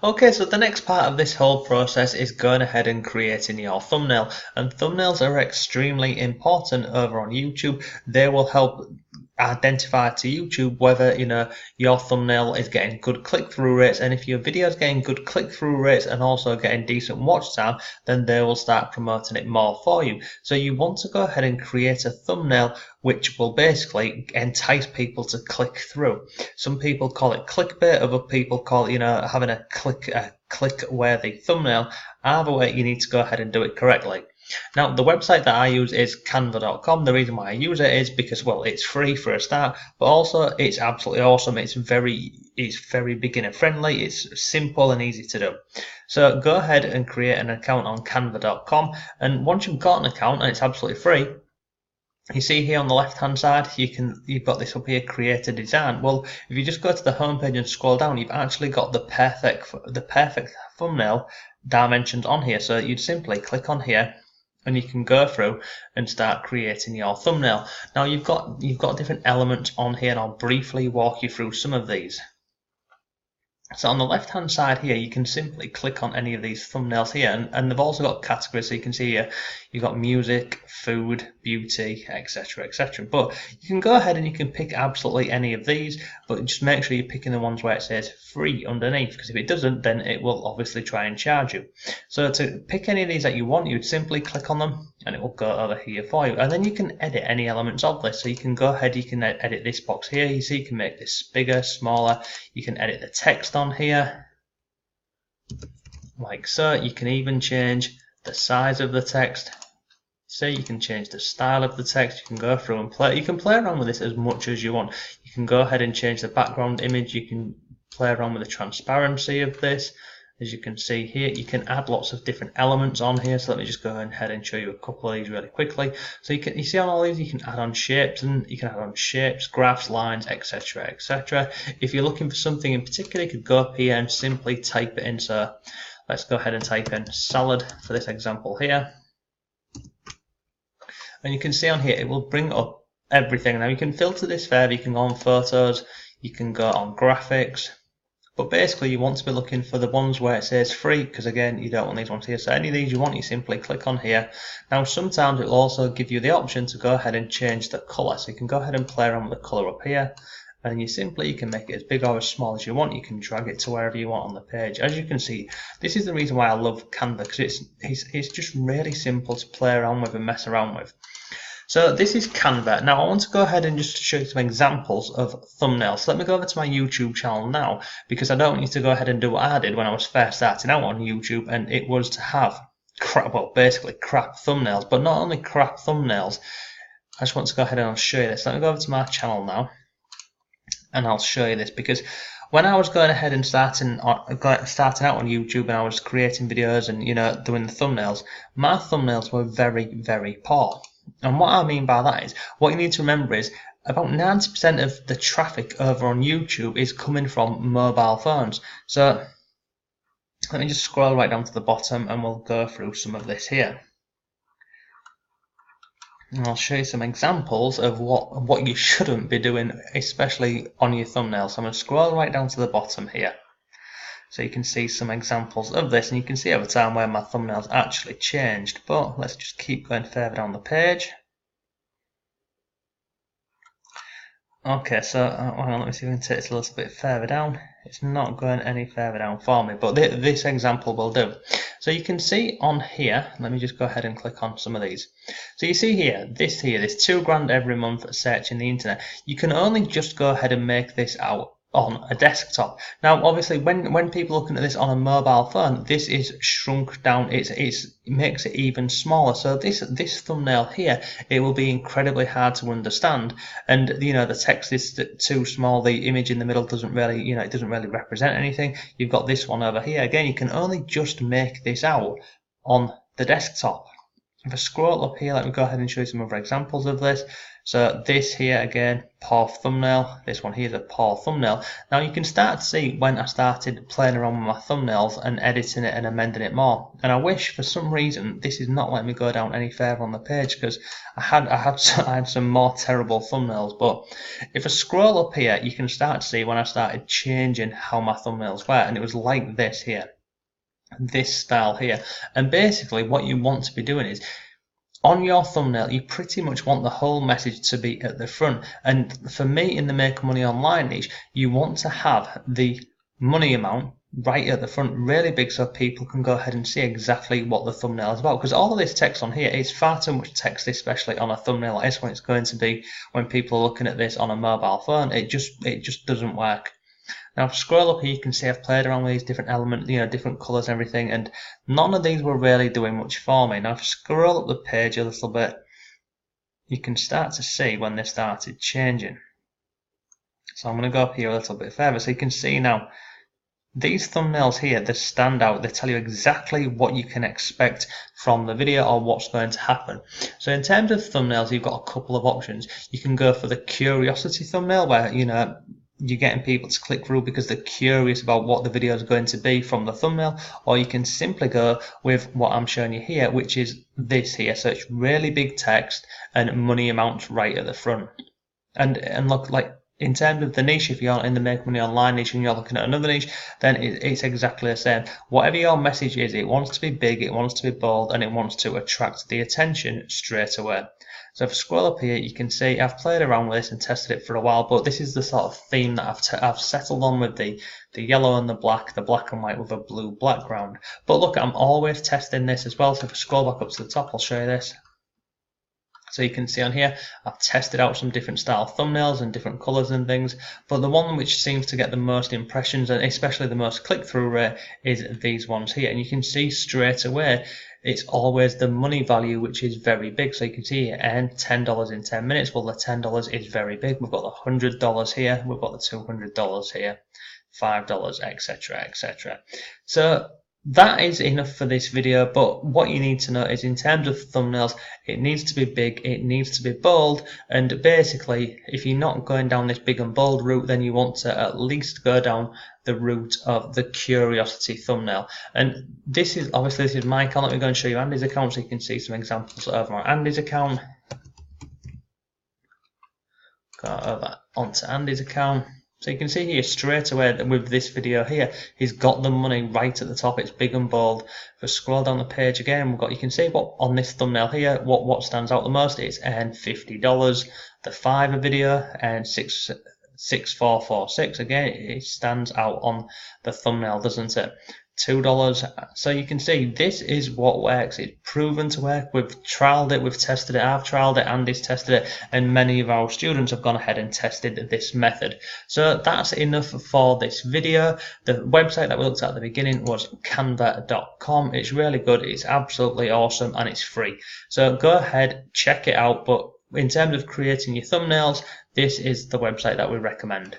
Okay, so the next part of this whole process is going ahead and creating your thumbnail. And thumbnails are extremely important over on YouTube. They will help identify to YouTube whether your thumbnail is getting good click-through rates, and if your video is getting good click-through rates and also getting decent watch time, then they will start promoting it more for you. So you want to go ahead and create a thumbnail which will basically entice people to click through. Some people call it clickbait, other people call it having a click-worthy thumbnail. Either way, you need to go ahead and do it correctly. Now, the website that I use is canva.com. The reason why I use it is because, well, it's free for a start, but also it's absolutely awesome. It's very beginner friendly. It's simple and easy to do. So go ahead and create an account on canva.com, and once you've got an account and it's absolutely free, you see here on the left hand side, you've got this up here, create a design. Well, if you just go to the home page and scroll down, you've actually got the perfect thumbnail dimensions on here. So you'd simply click on here, and you can go through and start creating your thumbnail. Now you've got different elements on here, and I'll briefly walk you through some of these. So on the left hand side here, you can simply click on any of these thumbnails here, and they've also got categories. So you can see here you've got music, food, beauty, etc, etc. But you can go ahead and you can pick absolutely any of these, but just make sure you're picking the ones where it says free underneath, because if it doesn't, then it will obviously try and charge you. So to pick any of these that you want, you'd simply click on them and it will go over here for you, and then you can edit any elements of this. So you can go ahead, you can edit this box here. You see, you can make this bigger, smaller. You can edit the text on here like so. You can even change the size of the text. So you can change the style of the text. You can go through and play. You can play around with this as much as you want. You can go ahead and change the background image. You can play around with the transparency of this. As you can see here, you can add lots of different elements on here. So let me just go ahead and show you a couple of these really quickly. So you see on all these, you can add on shapes, and you can add on shapes, graphs, lines, etc, etc. If you're looking for something in particular, you could go up here and simply type it in. So let's go ahead and type in salad for this example here. And you can see on here, it will bring up everything. Now you can filter this further. You can go on photos, you can go on graphics. But basically, you want to be looking for the ones where it says free, because again, you don't want these ones here. So any of these you want, you simply click on here. Now, sometimes it will also give you the option to go ahead and change the color. So you can go ahead and play around with the color up here, and you can make it as big or as small as you want. You can drag it to wherever you want on the page. As you can see, this is the reason why I love Canva, because it's just really simple to play around with and mess around with. So this is Canva. Now I want to go ahead and just show you some examples of thumbnails. So let me go over to my YouTube channel now, because I don't want you to go ahead and do what I did when I was first starting out on YouTube, and it was to have basically crap thumbnails. But not only crap thumbnails, I just want to go ahead and I'll show you this. Let me go over to my channel now, and I'll show you this, because when I was going ahead and starting out on YouTube, and I was creating videos and doing the thumbnails, my thumbnails were very, very poor. And what I mean by that is, what you need to remember is about 90% of the traffic over on YouTube is coming from mobile phones. So let me just scroll right down to the bottom and we'll go through some of this here. And I'll show you some examples of what you shouldn't be doing, especially on your thumbnails. So I'm going to scroll right down to the bottom here, so you can see some examples of this, and you can see over time where my thumbnails actually changed. But let's just keep going further down the page. Okay, so hang on, let me see if we can take this a little bit further down. It's not going any further down for me, but this example will do. So you can see on here, let me just go ahead and click on some of these. So you see here, this $2 grand every month searching the internet. You can only just go ahead and make this out on a desktop. Now obviously when people looking at this on a mobile phone, this is shrunk down, it makes it even smaller. So this thumbnail here, it will be incredibly hard to understand, and the text is too small, the image in the middle doesn't really it doesn't really represent anything. You've got this one over here, again you can only just make this out on the desktop. If I scroll up here, let me go ahead and show you some other examples of this. So this here again, poor thumbnail. This one here is a poor thumbnail. Now you can start to see when I started playing around with my thumbnails and editing it and amending it more. And I wish for some reason this is not letting me go down any further on the page, because I had some more terrible thumbnails. But if I scroll up here, you can start to see when I started changing how my thumbnails were, and it was like this here. This style here. And basically what you want to be doing is, on your thumbnail, you pretty much want the whole message to be at the front. And for me, in the Make Money Online niche, you want to have the money amount right at the front, really big, so people can go ahead and see exactly what the thumbnail is about. Because all of this text on here is far too much text, especially on a thumbnail like this, when it's going to be when people are looking at this on a mobile phone. It just doesn't work. Now, if I scroll up here, you can see I've played around with these different elements, different colours and everything, and none of these were really doing much for me. Now, if I scroll up the page a little bit, you can start to see when they started changing. So I'm going to go up here a little bit further, so you can see now, these thumbnails here, they stand out. They tell you exactly what you can expect from the video or what's going to happen. So in terms of thumbnails, you've got a couple of options. You can go for the curiosity thumbnail, where, you're getting people to click through because they're curious about what the video is going to be from the thumbnail, or you can simply go with what I'm showing you here, which is this here. So it's really big text and money amounts right at the front. And look, like in terms of the niche, if you're in the Make Money Online niche and you're looking at another niche, then it's exactly the same. Whatever your message is, it wants to be big, it wants to be bold, and it wants to attract the attention straight away. So if I scroll up here, you can see I've played around with this and tested it for a while, but this is the sort of theme that I've settled on, with the yellow and the black and white with a blue background. But look, I'm always testing this as well. So if I scroll back up to the top, I'll show you this. So you can see on here, I've tested out some different style thumbnails and different colours and things, but the one which seems to get the most impressions and especially the most click-through rate is these ones here. And you can see straight away, it's always the money value which is very big. So you can see here, earn $10 in 10 minutes. Well, the $10 is very big. We've got the $100 here, we've got the $200 here, $5, etc., etc. So that is enough for this video, but what you need to know is, in terms of thumbnails, it needs to be big, it needs to be bold, and basically if you're not going down this big and bold route, then you want to at least go down the route of the curiosity thumbnail. And this is my account. Let me go and show you Andy's account so you can see some examples over on Andy's account. Go over onto Andy's account. So you can see here straight away that with this video here, he's got the money right at the top. It's big and bold. If I scroll down the page again, you can see what on this thumbnail here, what stands out the most is earn $50. The Fiverr video and 6446. Again, it stands out on the thumbnail, doesn't it? $2. So you can see this is what works. It's proven to work. We've trialed it, we've tested it, I've trialed it, Andy's tested it, and many of our students have gone ahead and tested this method. So that's enough for this video. The website that we looked at the beginning was canva.com. It's really good, it's absolutely awesome, and it's free. So go ahead, check it out. But in terms of creating your thumbnails, this is the website that we recommend.